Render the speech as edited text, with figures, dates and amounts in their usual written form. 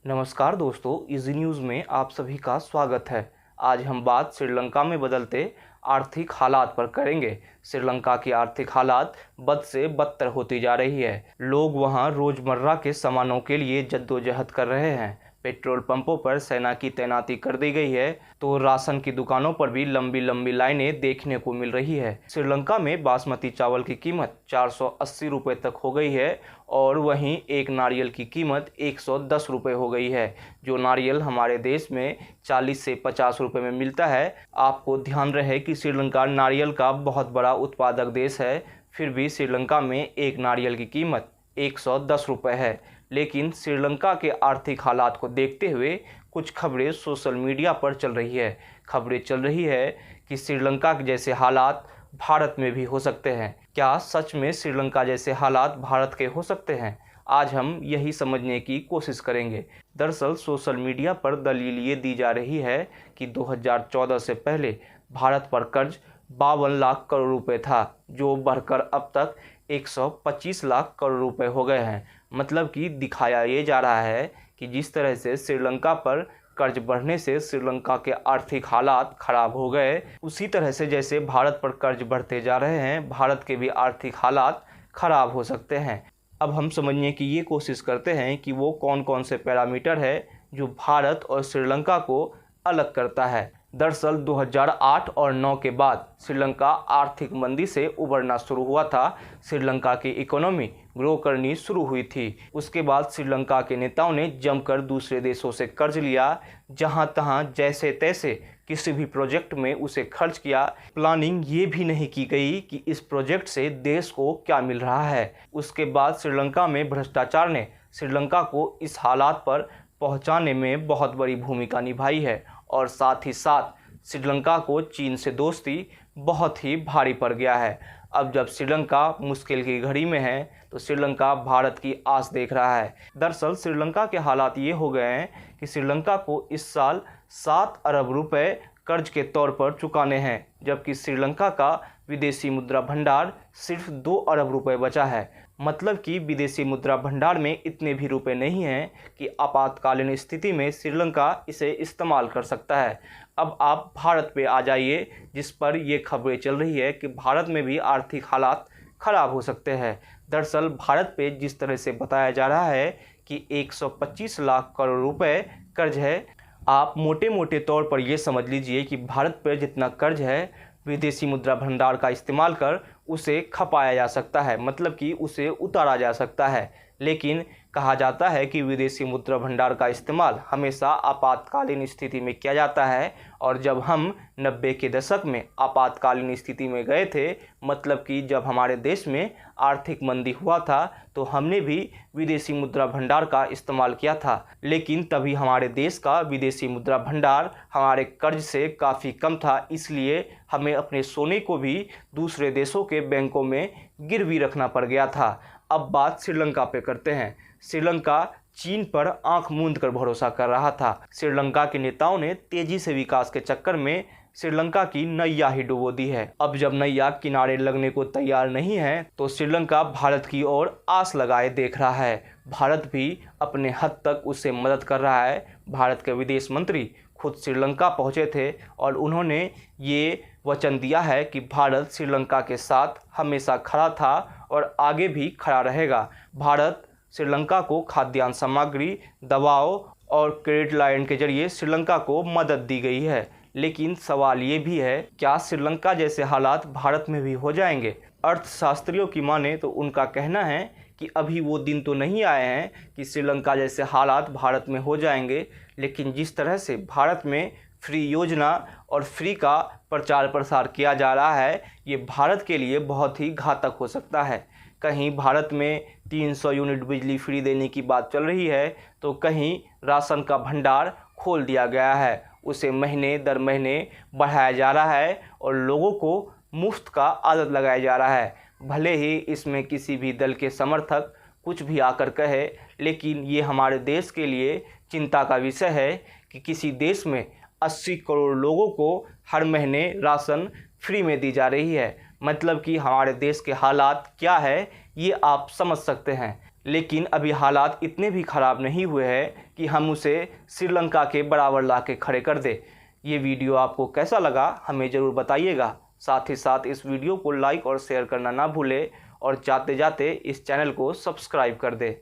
नमस्कार दोस्तों, easy news में आप सभी का स्वागत है। आज हम बात श्रीलंका में बदलते आर्थिक हालात पर करेंगे। श्रीलंका की आर्थिक हालात बद से बदतर होती जा रही है। लोग वहां रोजमर्रा के सामानों के लिए जद्दोजहद कर रहे हैं। पेट्रोल पंपों पर सेना की तैनाती कर दी गई है, तो राशन की दुकानों पर भी लंबी लंबी लाइनें देखने को मिल रही है। श्रीलंका में बासमती चावल की कीमत 480 रुपये तक हो गई है और वहीं एक नारियल की कीमत 110 रुपये हो गई है। जो नारियल हमारे देश में 40 से 50 रुपये में मिलता है। आपको ध्यान रहे कि श्रीलंका नारियल का बहुत बड़ा उत्पादक देश है, फिर भी श्रीलंका में एक नारियल की कीमत 110 रुपये है। लेकिन श्रीलंका के आर्थिक हालात को देखते हुए कुछ खबरें सोशल मीडिया पर चल रही है। खबरें चल रही है कि श्रीलंका के जैसे हालात भारत में भी हो सकते हैं। क्या सच में श्रीलंका जैसे हालात भारत के हो सकते हैं? आज हम यही समझने की कोशिश करेंगे। दरअसल सोशल मीडिया पर दलील ये दी जा रही है कि 2014 से पहले भारत पर कर्ज 52 लाख करोड़ रुपए था, जो बढ़कर अब तक 125 लाख करोड़ रुपए हो गए हैं। मतलब कि दिखाया ये जा रहा है कि जिस तरह से श्रीलंका पर कर्ज बढ़ने से श्रीलंका के आर्थिक हालात खराब हो गए, उसी तरह से जैसे भारत पर कर्ज बढ़ते जा रहे हैं, भारत के भी आर्थिक हालात खराब हो सकते हैं। अब हम समझने की ये कोशिश करते हैं कि वो कौन कौन से पैरामीटर है जो भारत और श्रीलंका को अलग करता है। दरअसल 2008 और 9 के बाद श्रीलंका आर्थिक मंदी से उबरना शुरू हुआ था। श्रीलंका की इकोनॉमी ग्रो करनी शुरू हुई थी। उसके बाद श्रीलंका के नेताओं ने जमकर दूसरे देशों से कर्ज लिया, जहां तहां जैसे तैसे किसी भी प्रोजेक्ट में उसे खर्च किया। प्लानिंग ये भी नहीं की गई कि इस प्रोजेक्ट से देश को क्या मिल रहा है। उसके बाद श्रीलंका में भ्रष्टाचार ने श्रीलंका को इस हालात पर पहुंचाने में बहुत बड़ी भूमिका निभाई है और साथ ही साथ श्रीलंका को चीन से दोस्ती बहुत ही भारी पड़ गया है। अब जब श्रीलंका मुश्किल की घड़ी में है तो श्रीलंका भारत की आस देख रहा है। दरअसल श्रीलंका के हालात ये हो गए हैं कि श्रीलंका को इस साल 7 अरब रुपए कर्ज के तौर पर चुकाने हैं, जबकि श्रीलंका का विदेशी मुद्रा भंडार सिर्फ 2 अरब रुपए बचा है। मतलब कि विदेशी मुद्रा भंडार में इतने भी रुपए नहीं हैं कि आपातकालीन स्थिति में श्रीलंका इसे इस्तेमाल कर सकता है। अब आप भारत पे आ जाइए, जिस पर ये खबरें चल रही है कि भारत में भी आर्थिक हालात खराब हो सकते हैं। दरअसल भारत पे जिस तरह से बताया जा रहा है कि 125 लाख करोड़ रुपए कर्ज है, आप मोटे मोटे तौर पर यह समझ लीजिए कि भारत पर जितना कर्ज है विदेशी मुद्रा भंडार का इस्तेमाल कर उसे खपाया जा सकता है, मतलब कि उसे उतारा जा सकता है। लेकिन कहा जाता है कि विदेशी मुद्रा भंडार का इस्तेमाल हमेशा आपातकालीन स्थिति में किया जाता है, और जब हम 90 के दशक में आपातकालीन स्थिति में गए थे, मतलब कि जब हमारे देश में आर्थिक मंदी हुआ था, तो हमने भी विदेशी मुद्रा भंडार का इस्तेमाल किया था। लेकिन तभी हमारे देश का विदेशी मुद्रा भंडार हमारे कर्ज से काफ़ी कम था, इसलिए हमें अपने सोने को भी दूसरे देशों के बैंकों में गिरवी रखना पड़ गया था। अब बात श्रीलंका पे करते हैं। श्रीलंका चीन पर आंख मूंद कर भरोसा कर रहा था। श्रीलंका के नेताओं ने तेजी से विकास के चक्कर में श्रीलंका की नैया ही डुबो दी है। अब जब नैया किनारे लगने को तैयार नहीं है, तो श्रीलंका भारत की ओर आस लगाए देख रहा है। भारत भी अपने हद तक उससे मदद कर रहा है। भारत के विदेश मंत्री खुद श्रीलंका पहुंचे थे और उन्होंने ये वचन दिया है कि भारत श्रीलंका के साथ हमेशा खड़ा था और आगे भी खड़ा रहेगा। भारत श्रीलंका को खाद्यान्न सामग्री, दवाओं और क्रेडिट लाइन के जरिए श्रीलंका को मदद दी गई है। लेकिन सवाल ये भी है, क्या श्रीलंका जैसे हालात भारत में भी हो जाएंगे? अर्थशास्त्रियों की माने तो उनका कहना है कि अभी वो दिन तो नहीं आए हैं कि श्रीलंका जैसे हालात भारत में हो जाएंगे, लेकिन जिस तरह से भारत में फ्री योजना और फ्री का प्रचार प्रसार किया जा रहा है, ये भारत के लिए बहुत ही घातक हो सकता है। कहीं भारत में 300 यूनिट बिजली फ्री देने की बात चल रही है, तो कहीं राशन का भंडार खोल दिया गया है, उसे महीने दर महीने बढ़ाया जा रहा है और लोगों को मुफ्त का आदत लगाया जा रहा है। भले ही इसमें किसी भी दल के समर्थक कुछ भी आकर कहे, लेकिन ये हमारे देश के लिए चिंता का विषय है कि किसी देश में 80 करोड़ लोगों को हर महीने राशन फ्री में दी जा रही है। मतलब कि हमारे देश के हालात क्या है ये आप समझ सकते हैं। लेकिन अभी हालात इतने भी ख़राब नहीं हुए हैं कि हम उसे श्रीलंका के बराबर ला के खड़े कर दें। ये वीडियो आपको कैसा लगा हमें ज़रूर बताइएगा। साथ ही साथ इस वीडियो को लाइक और शेयर करना ना भूलें और जाते जाते इस चैनल को सब्सक्राइब कर दें।